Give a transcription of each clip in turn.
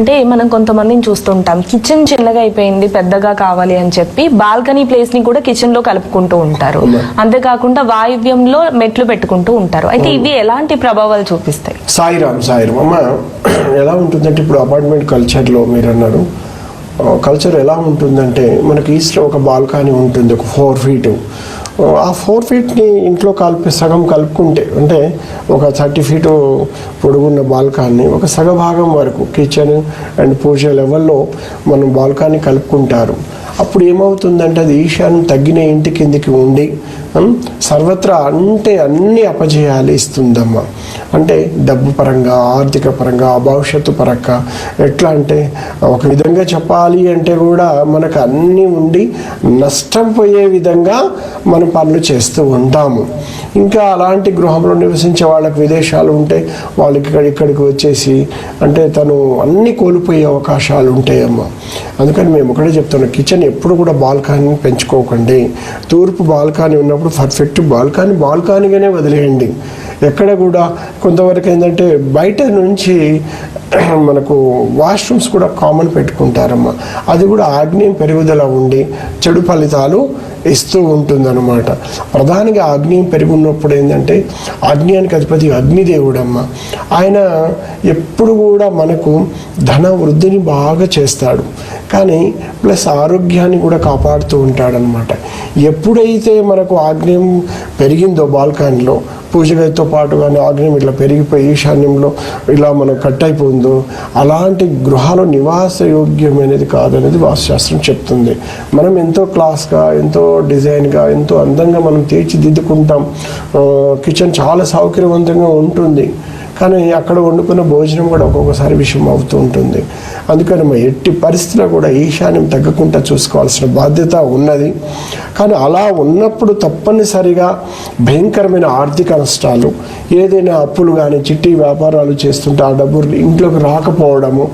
అంటే మనం కొంతమందిని చూస్తుంటాం, కిచెన్ చిన్నగా అయిపోయింది పెద్దగా కావాలి అని చెప్పి బాల్కనీ ప్లేస్ ని కూడా కిచెన్ లో కలుపుకుంటూ ఉంటారు. అంతేకాకుండా వాయువ్యంలో మెట్లు పెట్టుకుంటూ ఉంటారు. అయితే ఇవి ఎలాంటి ప్రభావాలు చూపిస్తాయి? సాయిరామ్ అమ్మ, ఎలా ఉంటుందంటే ఇప్పుడు అపార్ట్మెంట్ కల్చర్లో మీరు అన్నారు, కల్చర్ ఎలా ఉంటుందంటే మనకి ఈస్ట్లో ఒక బాల్కనీ ఉంటుంది, ఒక 4 feet. ఆ 4 feetని ఇంట్లో సగం కలుపుకుంటే, అంటే ఒక 30 feet పొడుగున్న బాల్కనీ ఒక సగ భాగం వరకు కిచెన్ అండ్ పూజ లెవెల్లో మనం బాల్కనీ కలుపుకుంటారు. అప్పుడు ఏమవుతుందంటే అది ఈశాన్యం తగ్గిన ఇంటి కిందికి ఉండి సర్వత్రా అంటే అన్ని అపజయాలు ఇస్తుందమ్మా. అంటే డబ్బు పరంగా, ఆర్థిక పరంగా, భవిష్యత్తు పరంగా, ఎట్లా అంటే ఒక విధంగా చెప్పాలి అంటే కూడా మనకు అన్నీ ఉండి నష్టం పోయే విధంగా మనం పనులు చేస్తూ ఉంటాము. ఇంకా అలాంటి గృహంలో నివసించే వాళ్ళకి విదేశాలు ఉంటే వాళ్ళకి ఇక్కడికి వచ్చేసి అంటే తను అన్నీ కోల్పోయే అవకాశాలు ఉంటాయమ్మా. అందుకని మేము ఒకటే చెప్తున్నాం, కిచెన్ ఎప్పుడు కూడా బాల్కనీ పెంచుకోకండి. తూర్పు బాల్కనీ ఉన్నప్పుడు పర్ఫెక్ట్ బాల్కనీగానే వదిలేయండి. ఎక్కడ కూడా కొంతవరకు ఏంటంటే బయట నుంచి మనకు వాష్రూమ్స్ కూడా కామన్ పెట్టుకుంటారమ్మా. అది కూడా ఆగ్నేయం పెరుగుదల ఉండి చెడు ఫలితాలు ఇస్తూ ఉంటుందన్నమాట. ప్రధానంగా ఆగ్నేయం పెరిగి ఉన్నప్పుడు ఏంటంటే ఆగ్నేయానికి అధిపతి అగ్నిదేవుడమ్మ. ఆయన ఎప్పుడు కూడా మనకు ధన వృద్ధిని బాగా చేస్తాడు, కానీ ప్లస్ ఆరోగ్యాన్ని కూడా కాపాడుతూ ఉంటాడనమాట. ఎప్పుడైతే మనకు ఆగ్నేయం పెరిగిందో బాల్కనీలో పూజ గదితో పాటు కానీ ఆగ్నేయం ఇట్లా పెరిగిపోయి ఈశాన్యంలో ఇలా మనం కట్ అయిపోయిందో అలాంటి గృహాలు నివాస యోగ్యమైనది కాదనేది వాస్తుశాస్త్రం చెప్తుంది. మనం ఎంతో క్లాస్గా, ఎంతో డిజైన్గా, ఎంతో అందంగా మనం తీర్చిదిద్దుకుంటాం. కిచెన్ చాలా సౌకర్యవంతంగా ఉంటుంది, కానీ అక్కడ వండుకున్న భోజనం కూడా ఒక్కొక్కసారి విషయం అవుతూ ఉంటుంది. అందుకని ఎట్టి పరిస్థితిలో కూడా ఈశాన్యం తగ్గకుండా చూసుకోవాల్సిన బాధ్యత ఉన్నది. కానీ అలా ఉన్నప్పుడు తప్పనిసరిగా భయంకరమైన ఆర్థిక నష్టాలు, ఏదైనా అప్పులు కానీ చిట్టి వ్యాపారాలు చేస్తుంటే ఆ డబ్బు ఇంట్లోకి రాకపోవడము,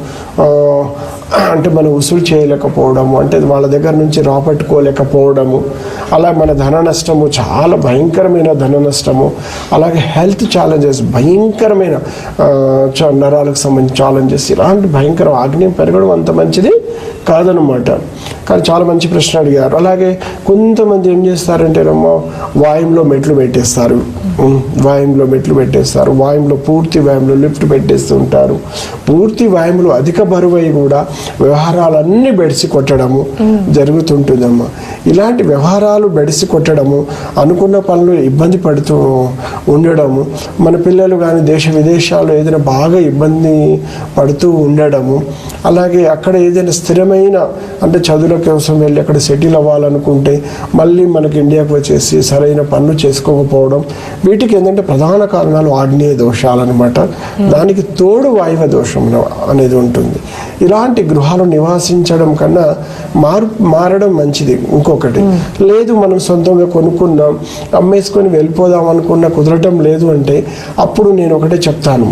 అంటే మనం వసూలు చేయలేకపోవడము, అంటే వాళ్ళ దగ్గర నుంచి రాబట్టుకోలేకపోవడము, అలా మన ధన నష్టము, చాలా భయంకరమైన ధన నష్టము, అలాగే హెల్త్ ఛాలెంజెస్, భయంకరమైన నరాలకు సంబంధించిన ఛాలెంజెస్, ఇలాంటి భయంకర ఆగ్నేయం పెరగడం అంత మంచిది కాదనమాట. కానీ చాలా మంచి ప్రశ్న అడిగారు. అలాగే కొంతమంది ఏం చేస్తారంటే వాయుంలో మెట్లు పెట్టేస్తారు, వాయుంలో పూర్తి వాయుంలో లిఫ్ట్ పెట్టేస్తూ ఉంటారు. పూర్తి వాయుంలో అధిక బరువై కూడా వ్యవహారాలన్నీ బెడిసి కొట్టడము జరుగుతుంటుందమ్మా. ఇలాంటి వ్యవహారాలు బెడిసి కొట్టడము, అనుకున్న పనులు ఇబ్బంది పడుతూ ఉండడము, మన పిల్లలు కానీ దేశ విదేశాల్లో ఏదైనా బాగా ఇబ్బంది పడుతూ ఉండడము, అలాగే అక్కడ ఏదైనా స్థిరమైన అంటే చదువుల కోసం వెళ్ళి అక్కడ సెటిల్ అవ్వాలనుకుంటే మళ్ళీ మనకి ఇండియాకు వచ్చేసి సరైన పనులు చేసుకోకపోవడం, వీటికి ఏంటంటే ప్రధాన కారణాలు ఆగ్నేయ దోషాలన్నమాట. దానికి తోడు వాయువ దోషం అనేది ఉంటుంది. ఇలాంటి గృహాలు నివాసించడం కన్నా మారడం మంచిది. ఇంకొకటి లేదు, మనం సొంతంగా కొనుక్కుందాం, అమ్మేసుకొని వెళ్ళిపోదాం అనుకున్నా కుదరటం లేదు అంటే అప్పుడు నేను ఒకటే చెప్తాను,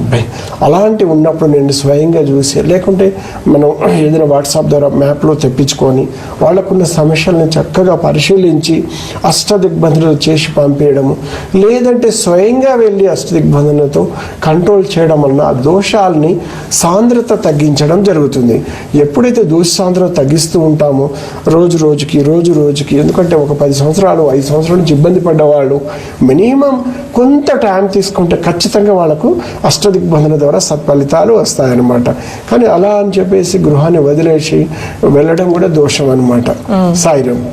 అలాంటి ఉన్నప్పుడు నేను స్వయంగా చూసి, లేకుంటే మనం ఏదైనా వాట్సాప్ ద్వారా మ్యాప్లో తెప్పించుకొని వాళ్ళకున్న సమస్యలను చక్కగా పరిశీలించి అష్టదిగ్బంధనలు చేసి పంపించడము, లేదంటే స్వయంగా వెళ్ళి అష్టదిగ్బంధనతో కంట్రోల్ చేయడం వలన ఆ దోషాలని సాంద్రత తగ్గించడం జరుగుతుంది. ఎప్పుడైతే దోష సాంద్రత తగ్గిస్తూ ఉంటామో రోజు రోజుకి, ఎందుకంటే ఒక 10 సంవత్సరాలు 5 సంవత్సరాల నుంచి ఇబ్బంది పడ్డవాళ్ళు మినిమం కొంత టైం తీసుకుంటే ఖచ్చితంగా వాళ్ళకు అష్టదిగ్బంధన ద్వారా సత్ఫలితాలు వస్తాయన్నమాట. కానీ అలా అని చెప్పేసి గృహాన్ని వదిలేసి వెళ్ళడం కూడా దోషం అన్నమాట. సాయిరామ్.